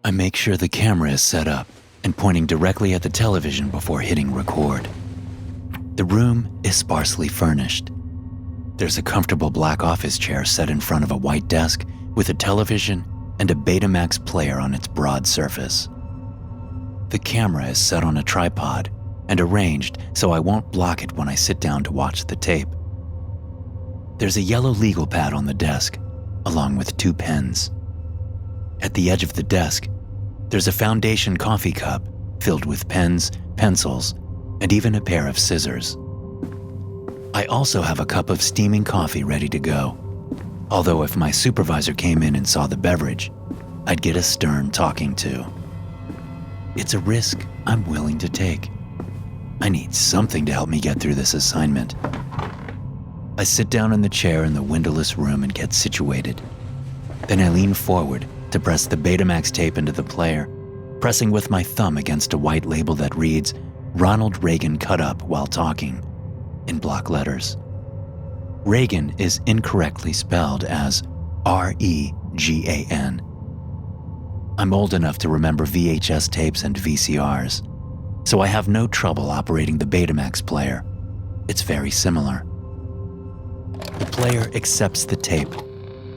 I make sure the camera is set up and pointing directly at the television before hitting record. The room is sparsely furnished. There's a comfortable black office chair set in front of a white desk with a television and a Betamax player on its broad surface. The camera is set on a tripod and arranged so I won't block it when I sit down to watch the tape. There's a yellow legal pad on the desk, along with 2 pens. At the edge of the desk, there's a Foundation coffee cup filled with pens, pencils, and even a pair of scissors. I also have a cup of steaming coffee ready to go, although if my supervisor came in and saw the beverage, I'd get a stern talking to. It's a risk I'm willing to take. I need something to help me get through this assignment. I sit down in the chair in the windowless room and get situated. Then I lean forward to press the Betamax tape into the player, pressing with my thumb against a white label that reads, "Ronald Reagan cut up while talking," in block letters. Reagan is incorrectly spelled as R-E-G-A-N. I'm old enough to remember VHS tapes and VCRs, so I have no trouble operating the Betamax player. It's very similar. The player accepts the tape,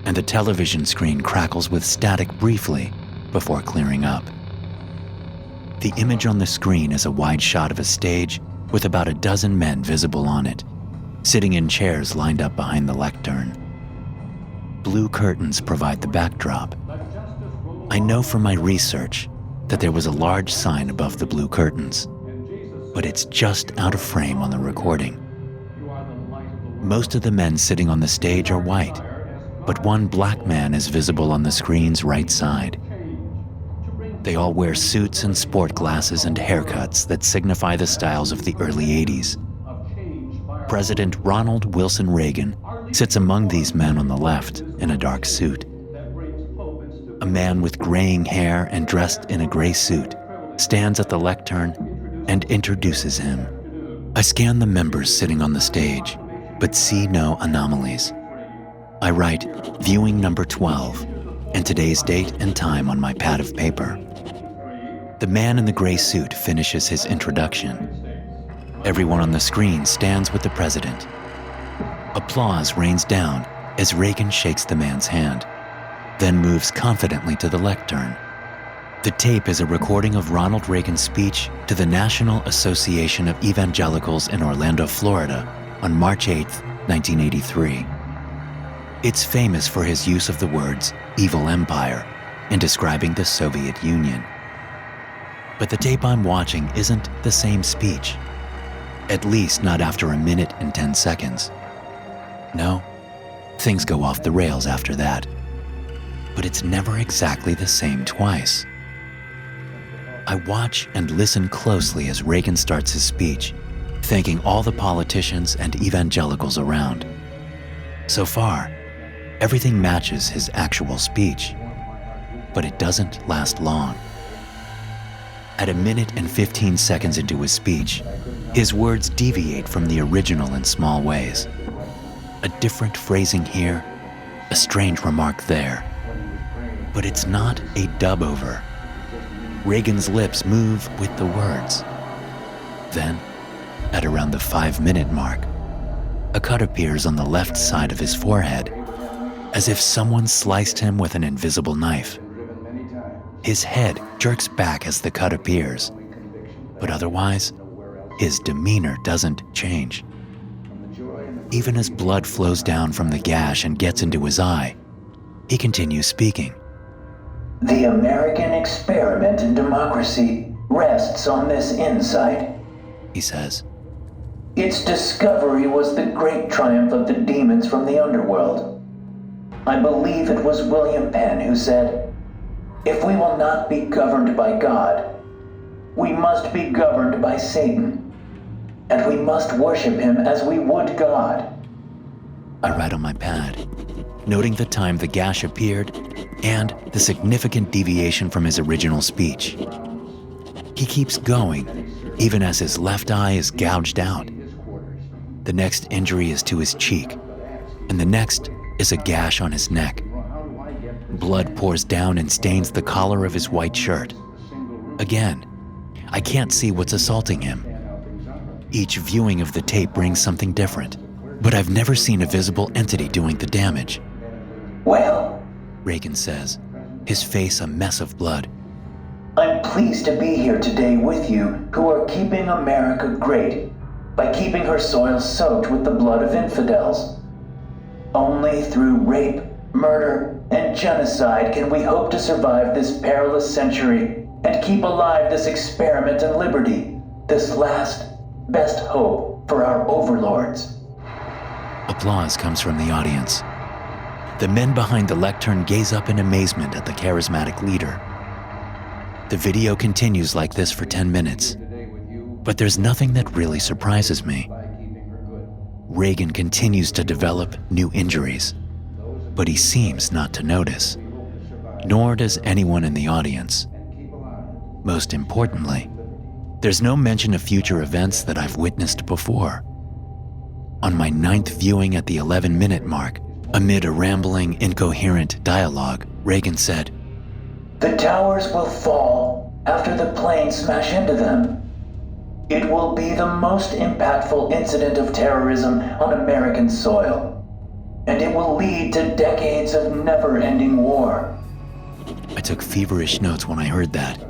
and the television screen crackles with static briefly before clearing up. The image on the screen is a wide shot of a stage with about a dozen men visible on it, sitting in chairs lined up behind the lectern. Blue curtains provide the backdrop. I know from my research that there was a large sign above the blue curtains, but it's just out of frame on the recording. Most of the men sitting on the stage are white, but one black man is visible on the screen's right side. They all wear suits and sport glasses and haircuts that signify the styles of the early 80s. President Ronald Wilson Reagan sits among these men on the left in a dark suit. A man with graying hair and dressed in a gray suit stands at the lectern and introduces him. I scan the members sitting on the stage, but see no anomalies. I write viewing number 12 and today's date and time on my pad of paper. The man in the gray suit finishes his introduction. Everyone on the screen stands with the president. Applause rains down as Reagan shakes the man's hand, then moves confidently to the lectern. The tape is a recording of Ronald Reagan's speech to the National Association of Evangelicals in Orlando, Florida, on March 8, 1983. It's famous for his use of the words "evil empire" in describing the Soviet Union. But the tape I'm watching isn't the same speech, at least not after a minute and 10 seconds. No, things go off the rails after that. But it's never exactly the same twice. I watch and listen closely as Reagan starts his speech, thanking all the politicians and evangelicals around. So far, everything matches his actual speech, but it doesn't last long. At a minute and 15 seconds into his speech, his words deviate from the original in small ways. A different phrasing here, a strange remark there. But it's not a dub-over. Reagan's lips move with the words. Then, at around the 5-minute mark, a cut appears on the left side of his forehead, as if someone sliced him with an invisible knife. His head jerks back as the cut appears, but otherwise, his demeanor doesn't change. Even as blood flows down from the gash and gets into his eye, he continues speaking. The American experiment in democracy rests on this insight, he says. Its discovery was the great triumph of the demons from the underworld. I believe it was William Penn who said, "If we will not be governed by God, we must be governed by Satan, and we must worship him as we would God." I write on my pad, noting the time the gash appeared and the significant deviation from his original speech. He keeps going, even as his left eye is gouged out. The next injury is to his cheek, and the next is a gash on his neck. blood pours down and stains the collar of his white shirt. Again, I can't see what's assaulting him. Each viewing of the tape brings something different, but I've never seen a visible entity doing the damage. Well, Reagan says, his face a mess of blood. I'm pleased to be here today with you who are keeping America great by keeping her soil soaked with the blood of infidels. Only through rape, murder, and genocide can we hope to survive this perilous century and keep alive this experiment in liberty, this last, best hope for our overlords. Applause comes from the audience. The men behind the lectern gaze up in amazement at the charismatic leader. The video continues like this for 10 minutes, but there's nothing that really surprises me. Reagan continues to develop new injuries, but he seems not to notice, nor does anyone in the audience. Most importantly, there's no mention of future events that I've witnessed before. On my 9th viewing at the 11-minute mark, amid a rambling, incoherent dialogue, Reagan said, "The towers will fall after the planes smash into them. It will be the most impactful incident of terrorism on American soil, and it will lead to decades of never-ending war." I took feverish notes when I heard that,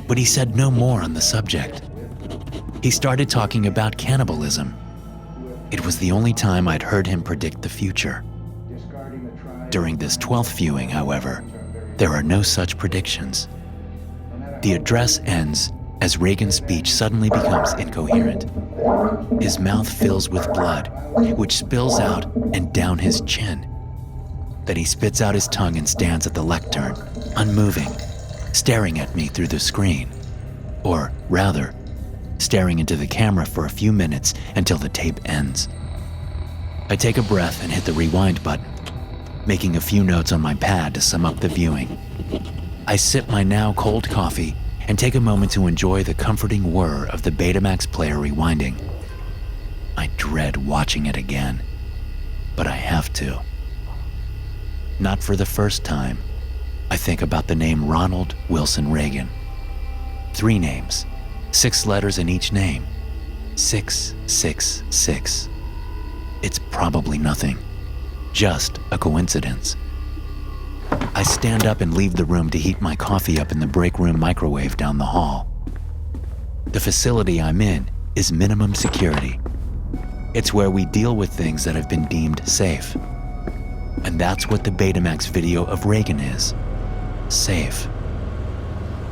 but he said no more on the subject. He started talking about cannibalism. It was the only time I'd heard him predict the future. During this 12th viewing, however, there are no such predictions. The address ends as Reagan's speech suddenly becomes incoherent. His mouth fills with blood, which spills out and down his chin. Then he spits out his tongue and stands at the lectern, unmoving, staring at me through the screen. Or rather, staring into the camera for a few minutes until the tape ends. I take a breath and hit the rewind button, making a few notes on my pad to sum up the viewing. I sip my now cold coffee and take a moment to enjoy the comforting whir of the Betamax player rewinding. I dread watching it again, but I have to. Not for the first time, I think about the name Ronald Wilson Reagan. 3 names, 6 letters in each name. 666. It's probably nothing, just a coincidence. I stand up and leave the room to heat my coffee up in the break room microwave down the hall. The facility I'm in is minimum security. It's where we deal with things that have been deemed safe. And that's what the Betamax video of Reagan is. Safe.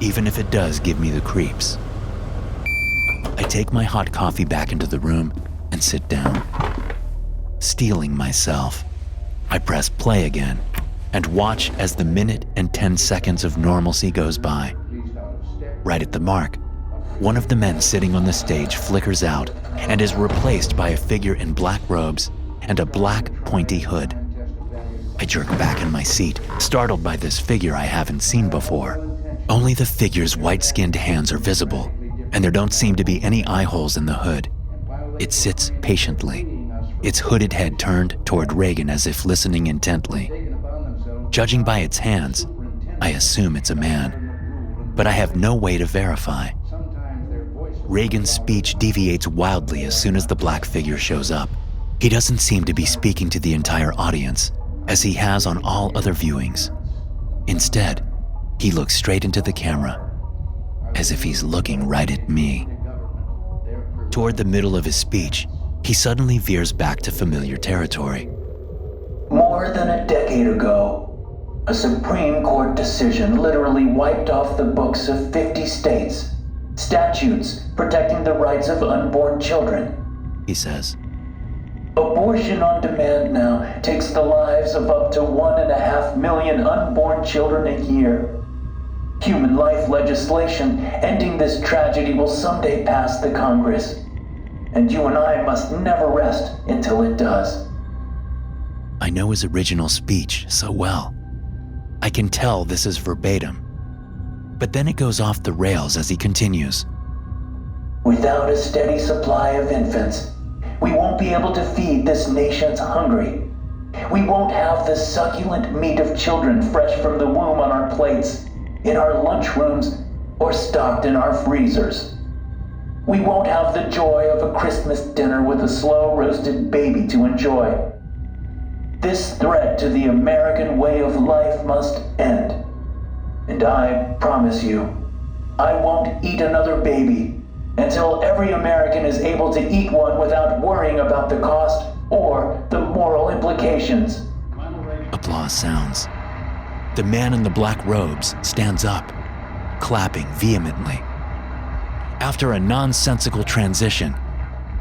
Even if it does give me the creeps. I take my hot coffee back into the room and sit down. Steeling myself, I press play again and watch as the minute and 10 seconds of normalcy goes by. Right at the mark, one of the men sitting on the stage flickers out and is replaced by a figure in black robes and a black pointy hood. I jerk back in my seat, startled by this figure I haven't seen before. Only the figure's white-skinned hands are visible, and there don't seem to be any eye holes in the hood. It sits patiently, its hooded head turned toward Reagan as if listening intently. Judging by its hands, I assume it's a man, but I have no way to verify. Reagan's speech deviates wildly as soon as the black figure shows up. He doesn't seem to be speaking to the entire audience, as he has on all other viewings. Instead, he looks straight into the camera, as if he's looking right at me. Toward the middle of his speech, he suddenly veers back to familiar territory. More than a decade ago, a Supreme Court decision literally wiped off the books of 50 states, statutes protecting the rights of unborn children, he says. Abortion on demand now takes the lives of up to 1.5 million unborn children a year. Human life legislation ending this tragedy will someday pass the Congress, and you and I must never rest until it does. I know his original speech so well. I can tell this is verbatim. But then it goes off the rails as he continues. Without a steady supply of infants, we won't be able to feed this nation's hungry, We won't have the succulent meat of children fresh from the womb on our plates, in our lunchrooms, or stocked in our freezers. We won't have the joy of a Christmas dinner with a slow-roasted baby to enjoy. This threat to the American way of life must end. And I promise you, I won't eat another baby until every American is able to eat one without worrying about the cost or the moral implications. Applause sounds. The man in the black robes stands up, clapping vehemently. After a nonsensical transition,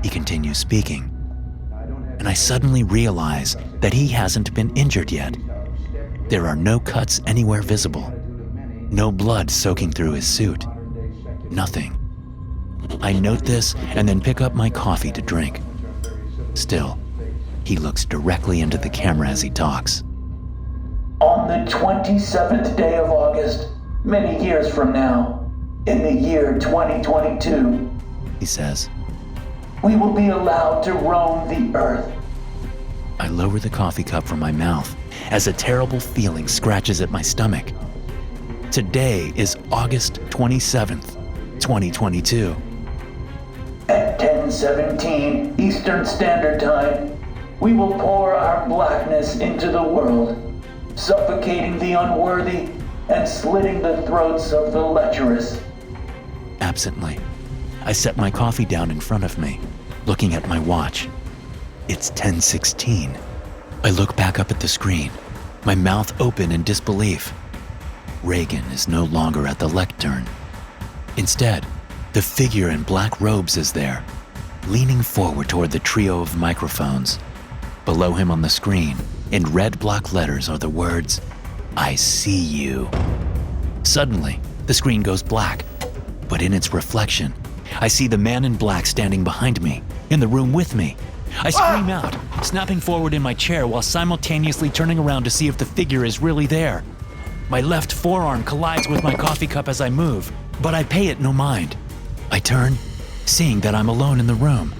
he continues speaking, and I suddenly realize that he hasn't been injured yet. There are no cuts anywhere visible, no blood soaking through his suit, nothing. I note this and then pick up my coffee to drink. Still, he looks directly into the camera as he talks. On the 27th day of August, many years from now, in the year 2022, he says. We will be allowed to roam the earth. I lower the coffee cup from my mouth as a terrible feeling scratches at my stomach. Today is August 27th, 2022. At 10:17 Eastern Standard Time, we will pour our blackness into the world, suffocating the unworthy and slitting the throats of the lecherous. Absently, I set my coffee down in front of me, looking at my watch. It's 10:16. I look back up at the screen, my mouth open in disbelief. Reagan is no longer at the lectern. Instead, the figure in black robes is there, leaning forward toward the trio of microphones. Below him on the screen, in red block letters, are the words, "I see you." Suddenly, the screen goes black, but in its reflection, I see the man in black standing behind me, in the room with me. I scream out, snapping forward in my chair while simultaneously turning around to see if the figure is really there. My left forearm collides with my coffee cup as I move, but I pay it no mind. I turn, seeing that I'm alone in the room.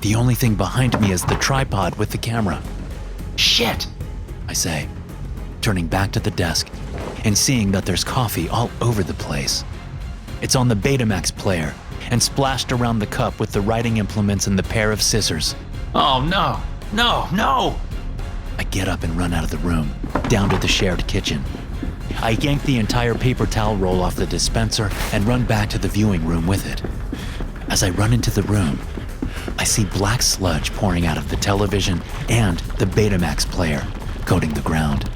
The only thing behind me is the tripod with the camera. "Shit!" I say, turning back to the desk and seeing that there's coffee all over the place. It's on the Betamax player and splashed around the cup with the writing implements and the pair of scissors. Oh no, no, no! I get up and run out of the room, down to the shared kitchen. I yank the entire paper towel roll off the dispenser and run back to the viewing room with it. As I run into the room, I see black sludge pouring out of the television and the Betamax player, coating the ground.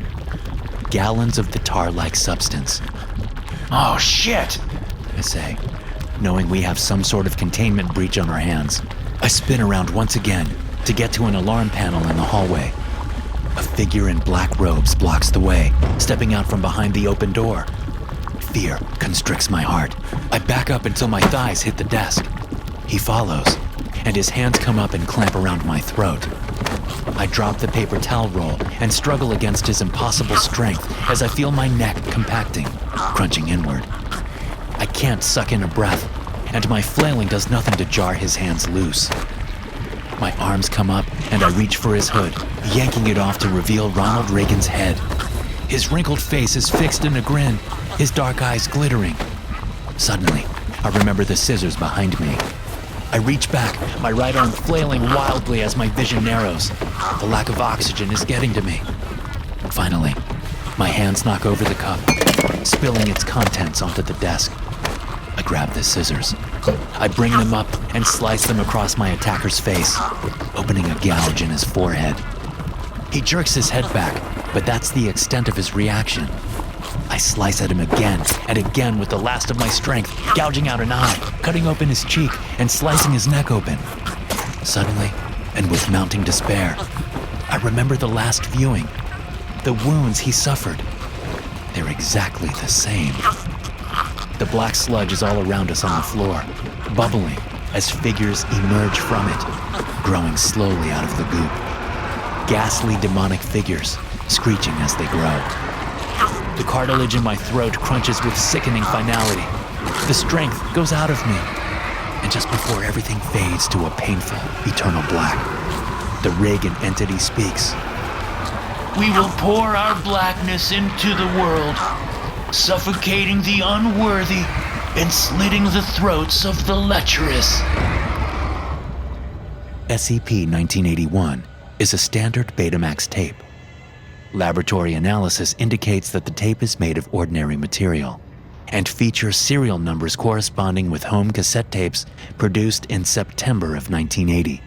Gallons of the tar-like substance. "Oh shit!" I say, knowing we have some sort of containment breach on our hands. I spin around once again to get to an alarm panel in the hallway. A figure in black robes blocks the way, stepping out from behind the open door. Fear constricts my heart. I back up until my thighs hit the desk. He follows, and his hands come up and clamp around my throat. I drop the paper towel roll and struggle against his impossible strength as I feel my neck compacting, crunching inward. I can't suck in a breath, and my flailing does nothing to jar his hands loose. My arms come up, and I reach for his hood, yanking it off to reveal Ronald Reagan's head. His wrinkled face is fixed in a grin, his dark eyes glittering. Suddenly, I remember the scissors behind me. I reach back, my right arm flailing wildly as my vision narrows. The lack of oxygen is getting to me. Finally, my hands knock over the cup, spilling its contents onto the desk. I grab the scissors. I bring them up and slice them across my attacker's face, opening a gouge in his forehead. He jerks his head back, but that's the extent of his reaction. I slice at him again and again with the last of my strength, gouging out an eye, cutting open his cheek, and slicing his neck open. Suddenly, and with mounting despair, I remember the last viewing. The wounds he suffered. They're exactly the same. The black sludge is all around us on the floor, bubbling as figures emerge from it, growing slowly out of the goop. Ghastly demonic figures, screeching as they grow. The cartilage in my throat crunches with sickening finality. The strength goes out of me. And just before everything fades to a painful, eternal black, the Reagan entity speaks. we will pour our blackness into the world, suffocating the unworthy and slitting the throats of the lecherous. SCP-1981 is a standard Betamax tape. Laboratory analysis indicates that the tape is made of ordinary material and features serial numbers corresponding with home cassette tapes produced in September of 1980.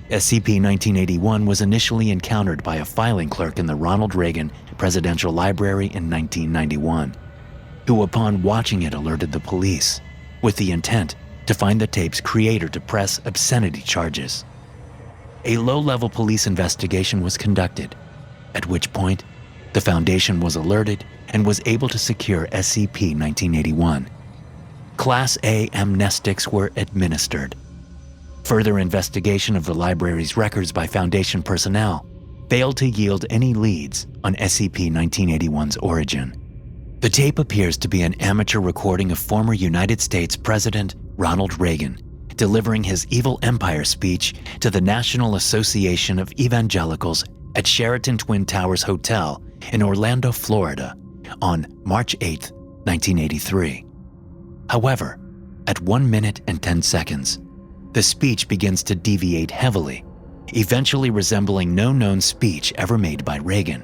SCP-1981 was initially encountered by a filing clerk in the Ronald Reagan Presidential Library in 1991, who upon watching it alerted the police, with the intent to find the tape's creator to press obscenity charges. A low-level police investigation was conducted, at which point the Foundation was alerted and was able to secure SCP-1981. Class A amnestics were administered. Further investigation of the library's records by Foundation personnel failed to yield any leads on SCP-1981's origin. The tape appears to be an amateur recording of former United States President Ronald Reagan delivering his Evil Empire speech to the National Association of Evangelicals at Sheraton Twin Towers Hotel in Orlando, Florida, on March 8, 1983. However, at 1 minute and 10 seconds, the speech begins to deviate heavily, eventually resembling no known speech ever made by Reagan.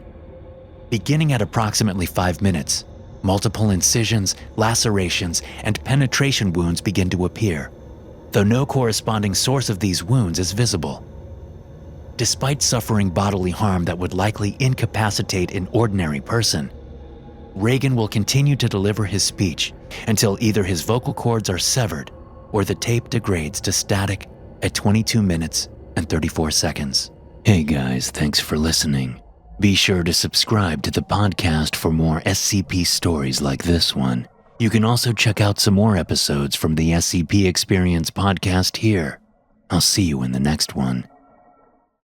Beginning at approximately 5 minutes, multiple incisions, lacerations, and penetration wounds begin to appear, though no corresponding source of these wounds is visible. Despite suffering bodily harm that would likely incapacitate an ordinary person, Reagan will continue to deliver his speech until either his vocal cords are severed or the tape degrades to static at 22 minutes and 34 seconds. Hey guys, thanks for listening. Be sure to subscribe to the podcast for more SCP stories like this one. You can also check out some more episodes from the SCP Experience podcast here. I'll see you in the next one.